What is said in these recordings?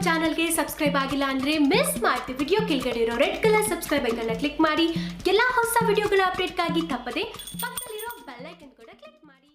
ಚಾನಲ್ಗೆ ಸಬ್ಸ್ಕ್ರೈಬ್ ಆಗಿಲ್ಲ ಅಂದ್ರೆ ಮಿಸ್ ಮಾಡ್ತಿ ವಿಡಿಯೋ ಕೆಳಗಡೆ ಇರೋ red colour subscribe icon click ಮಾಡಿ ಎಲ್ಲಾ ಹೊಸ ವಿಡಿಯೋಗಳ ಅಪ್ಡೇಟ್ಗಾಗಿ ತಪ್ಪದೆ ಪಕ್ಕದಲ್ಲಿರೋ ಬೆಲ್ ಐಕನ್ ಕೂಡ ಕ್ಲಿಕ್ ಮಾಡಿ.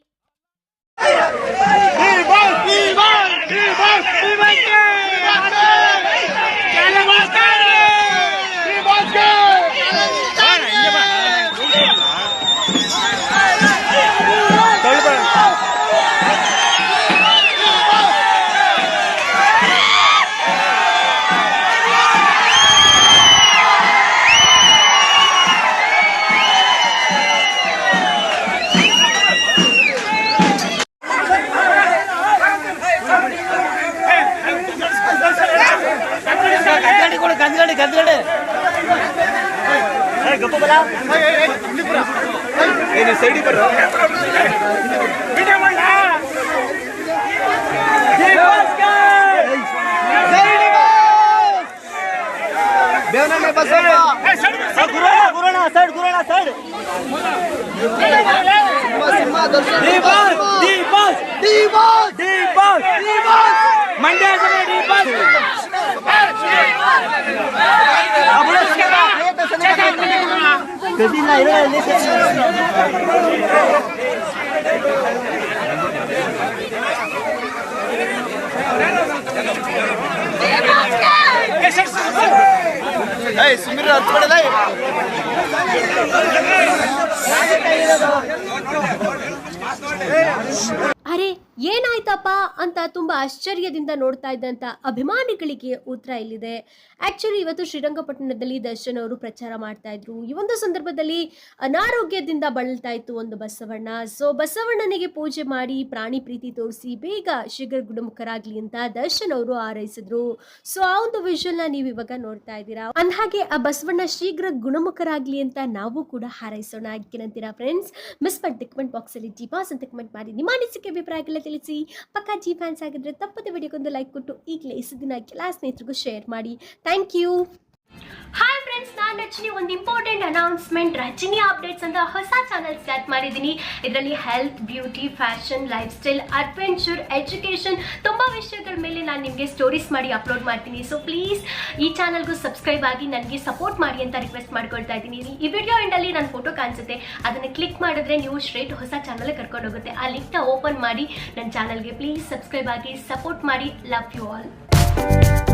ಗದ್ಗಡೆ ಗಪ್ಪ ಬಲ ಏನು ಸೈಡಿ ಬರ ಬೇವನಹಳ್ಳಿ ಬಸಪ್ಪ ಗುರುಣ ಸೈಡ್ ಸಿಂಹ ದರ್ಶನ ಮಂಡ್ಯ ಗದಿಲ್ಲ ಇರೋಲ್ಲಿ ಸುಮೀರ್ ಹತ್ಬಿಡಲ್ಲ. ಅರೆ ಏನಾಯ್ತಪ್ಪ ಅಂತ ತುಂಬಾ ಆಶ್ಚರ್ಯದಿಂದ ನೋಡ್ತಾ ಇದ್ದಂತ ಅಭಿಮಾನಿಗಳಿಗೆ ಉತ್ತರ ಇಲ್ಲಿದೆ. ಆಕ್ಚುಲಿ ಇವತ್ತು ಶ್ರೀರಂಗಪಟ್ಟಣದಲ್ಲಿ ದರ್ಶನ್ ಅವರು ಪ್ರಚಾರ ಮಾಡ್ತಾ ಇದ್ರು. ಈ ಒಂದು ಸಂದರ್ಭದಲ್ಲಿ ಅನಾರೋಗ್ಯದಿಂದ ಬಳಲ್ತಾ ಇತ್ತು ಒಂದು ಬಸವಣ್ಣ. ಸೊ ಬಸವಣ್ಣನಿಗೆ ಪೂಜೆ ಮಾಡಿ ಪ್ರಾಣಿ ಪ್ರೀತಿ ತೋರಿಸಿ ಬೇಗ ಶೀಘ್ರ ಗುಣಮುಖರಾಗ್ಲಿ ಅಂತ ದರ್ಶನ್ ಅವರು ಹಾರೈಸಿದ್ರು. ಸೊ ಆ ಒಂದು ವಿಷುವಲ್ ನ ನೀವು ಇವಾಗ ನೋಡ್ತಾ ಇದ್ದೀರಾ. ಅಂದ್ಹಾಗೆ ಆ ಬಸವಣ್ಣ ಶೀಘ್ರ ಗುಣಮುಖರಾಗ್ಲಿ ಅಂತ ನಾವು ಕೂಡ ಹಾರೈಸೋಣ. ಏನಂತೀರಾ ಫ್ರೆಂಡ್ಸ್? ಮಿಸ್ ಮಾಡಿ ಕಮೆಂಟ್ ಬಾಕ್ಸ್ ಅಲ್ಲಿ ಜಿ ಬಾಸ್ ಅಂತ ಕಮೆಂಟ್ ಮಾಡಿ ನಿಮ್ಮ ಅನಿಸಿಕೆ ಅಭಿಪ್ರಾಯಗಳ ತಿಳಿಸಿ. ಪಕ್ಕಾ ಜಿ ಫ್ಯಾನ್ಸ್ ಆಗಿದ್ರೆ ತಪ್ಪದೆ ವಿಡಿಯೋಗೊಂದು ಲೈಕ್ ಕೊಟ್ಟು ಈಗಲೇ ದಿನ ಎಲ್ಲ ಸ್ನೇಹಿತರಿಗೂ ಶೇರ್ ಮಾಡಿ. Thank you. ಹಾಯ್ ಫ್ರೆಂಡ್ಸ್, ನಾನು ರಜನಿ. ಒಂದು ಇಂಪಾರ್ಟೆಂಟ್ ಅನೌನ್ಸ್ಮೆಂಟ್, ರಜನಿ ಅಪ್ಡೇಟ್ಸ್ ಅಂತ ಹೊಸ ಚಾನಲ್ ಸ್ಟಾರ್ಟ್ ಮಾಡಿದ್ದೀನಿ. ಇದರಲ್ಲಿ health, beauty, fashion, life style, adventure, education ತುಂಬಾ ವಿಷಯಗಳ ಮೇಲೆ ನಾನು ನಿಮಗೆ ಸ್ಟೋರೀಸ್ ಮಾಡಿ ಅಪ್ಲೋಡ್ ಮಾಡ್ತೀನಿ. ಸೊ ಪ್ಲೀಸ್ ಈ ಚಾನಲ್ಗೂ ಸಬ್ಸ್ಕ್ರೈಬ್ ಆಗಿ ನನಗೆ ಸಪೋರ್ಟ್ ಮಾಡಿ ಅಂತ ರಿಕ್ವೆಸ್ಟ್ ಮಾಡ್ಕೊಳ್ತಾ ಇದ್ದೀನಿ. ಈ ವಿಡಿಯೋ ಎಂಡಲ್ಲಿ ನನ್ನ ಫೋಟೋ ಕಾಣಿಸುತ್ತೆ, ಅದನ್ನು ಕ್ಲಿಕ್ ಮಾಡಿದ್ರೆ ನೀವು ಸ್ಟ್ರೇಟ್ ಹೊಸ ಚಾನಲ್ ಕರ್ಕೊಂಡು ಹೋಗುತ್ತೆ. ಆ ಲಿಂಕ್ನ ಓಪನ್ ಮಾಡಿ ನನ್ನ ಚಾನಲ್ಗೆ ಪ್ಲೀಸ್ ಸಬ್ಸ್ಕ್ರೈಬ್ ಆಗಿ ಸಪೋರ್ಟ್ ಮಾಡಿ. Love you all.